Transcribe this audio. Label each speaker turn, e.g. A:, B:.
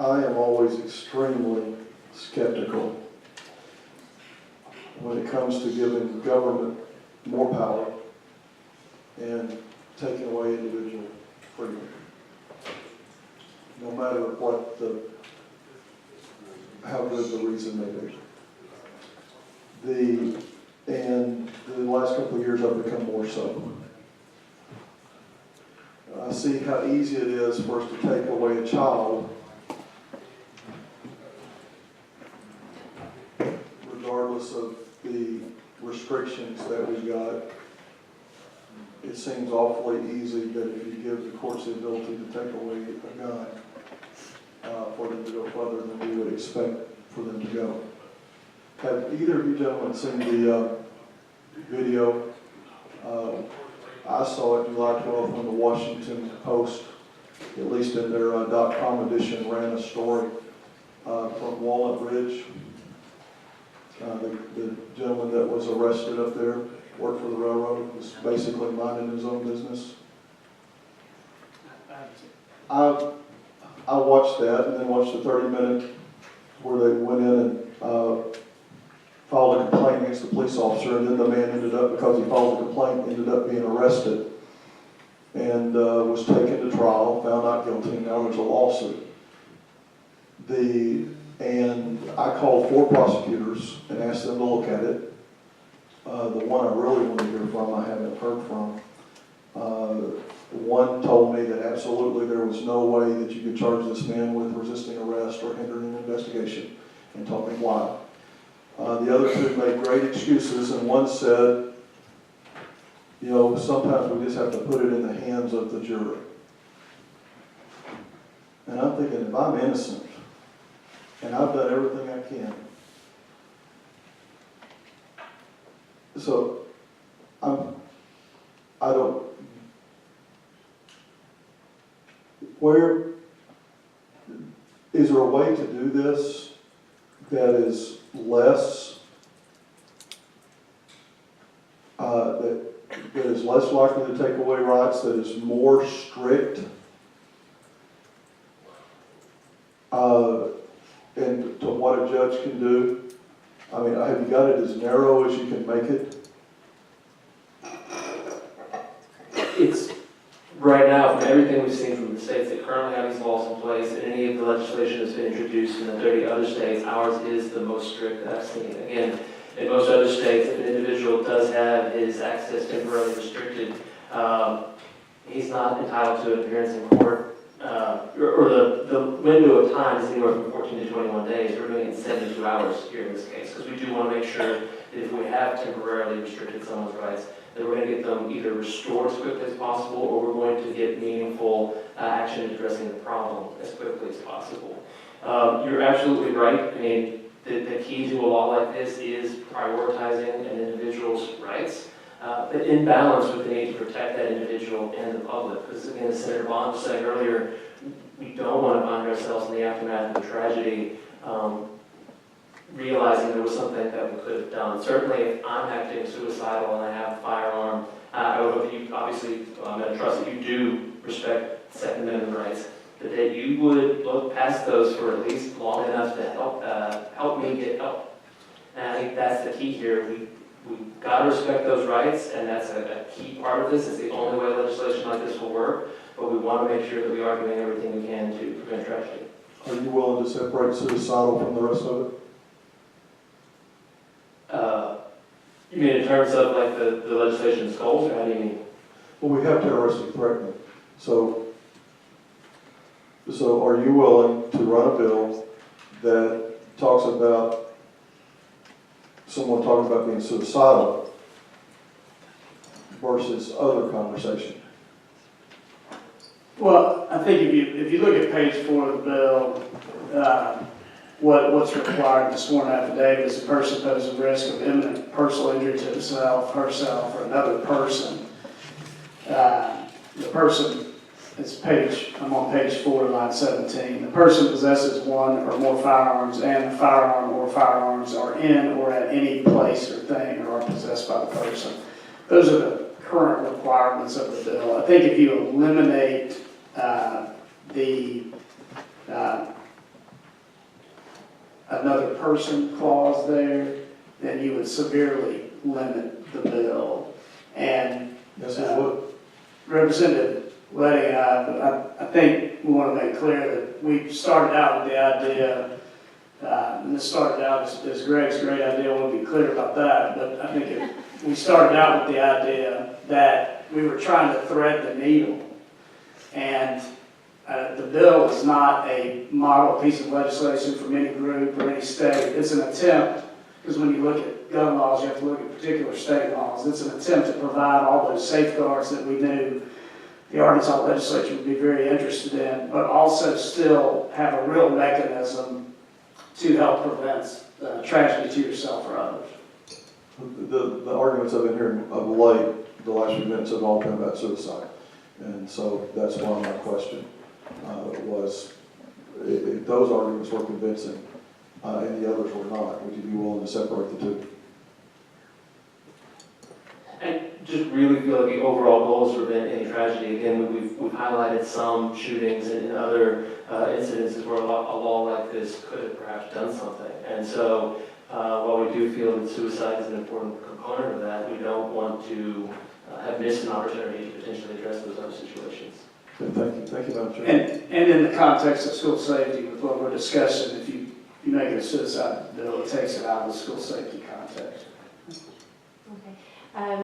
A: I am always extremely skeptical when it comes to giving government more power and taking away individual freedom. No matter what how good the reason may be. And the last couple of years I've become more so. I see how easy it is for us to take away a child regardless of the restrictions that we've got. It seems awfully easy that if you give the courts the ability to take away a gun, for them to go further than we would expect for them to go. Have either of you gentlemen seen the video? I saw it July 12th when the Washington Post, at least in their .com edition, ran a story from Walnut Ridge. The gentleman that was arrested up there, worked for the railroad, was basically minding his own business. I watched that and then watched the 30-minute where they went in and filed a complaint against the police officer, and then the man ended up, because he filed a complaint, ended up being arrested and was taken to trial, found not guilty, and now there's a lawsuit. And I called 4 prosecutors and asked them to look at it. The one I really want to hear from, I haven't heard from. One told me that absolutely there was no way that you could charge this man with resisting arrest or hindering an investigation, and told me why. The other 2 made great excuses, and one said, you know, sometimes we just have to put it in the hands of the jury. And I'm thinking, if I'm innocent, and I've done everything I can, so I don't, where, is there a way to do this that is less, that is less likely to take away rights, that is more strict, and to what a judge can do? I mean, have you got it as narrow as you can make it?
B: It's, right now, from everything we've seen from the states that currently have these laws in place, and any of the legislation that's been introduced in the 30 other states, ours is the most strict that I've seen. Again, in most other states, if an individual does have his access temporarily restricted, he's not entitled to an appearance in court, or the window of time is anywhere from 14 to 21 days. We're doing it in 72 hours here in this case, because we do want to make sure that if we have temporarily restricted someone's rights, that we're going to get them either restored as quickly as possible, or we're going to get meaningful action addressing the problem as quickly as possible. You're absolutely right. I mean, the key to a law like this is prioritizing an individual's rights, but in balance with the need to protect that individual and the public. Because again, as Senator Bond was saying earlier, we don't want to find ourselves in the aftermath of a tragedy realizing there was something that we could have done. Certainly, if I'm acting suicidal and I have a firearm, I would hope that you, obviously, I'm going to trust that you do respect Second Amendment rights, but that you would look past those for at least long enough to help me get help. And I think that's the key here. We've got to respect those rights, and that's a key part of this. It's the only way legislation like this will work, but we want to make sure that we are doing everything we can to prevent tragedy.
A: Are you willing to separate suicidal from the rest of it?
B: You mean in terms of like the legislation's goals, or how do you mean?
A: Well, we have terroristic threatening. So are you willing to run a bill that talks about someone talking about being suicidal versus other conversation?
C: Well, I think if you look at page 4 of the bill, what's required in the sworn affidavit is a person poses a risk of imminent personal injury to himself, herself, or another person. The person, I'm on page 4, line 17. The person possesses one or more firearms, and the firearm or firearms are in or at any place or thing or are possessed by the person. Those are the current requirements of the bill. I think if you eliminate the another person clause there, then you would severely limit the bill. And
A: Yes, it would.
C: Representative Leding, I think we want to make clear that we started out with the idea, and this started out as Greg's great idea, I want to be clear about that, but I think we started out with the idea that we were trying to thread the needle. And the bill is not a model piece of legislation from any group or any state. It's an attempt, because when you look at gun laws, you have to look at particular state laws. It's an attempt to provide all those safeguards that we knew the Arkansas legislature would be very interested in, but also still have a real mechanism to help prevent tragedy to yourself or others.
A: The arguments I've been hearing of late, the last few minutes have all been about suicide. And so that's why my question was, if those arguments were convincing and the others were not, would you be willing to separate the two?
B: I just really feel like the overall goal is to prevent any tragedy. Again, we've highlighted some shootings and other incidences where a law like this could have perhaps done something. And so while we do feel that suicide is an important component of that, we don't want to have missed an opportunity to potentially address those other situations.
A: Thank you, Madam Chair.
C: And in the context of school safety, with what we're discussing, if you make it a suicide bill, it takes it out of the school safety context.
D: Okay.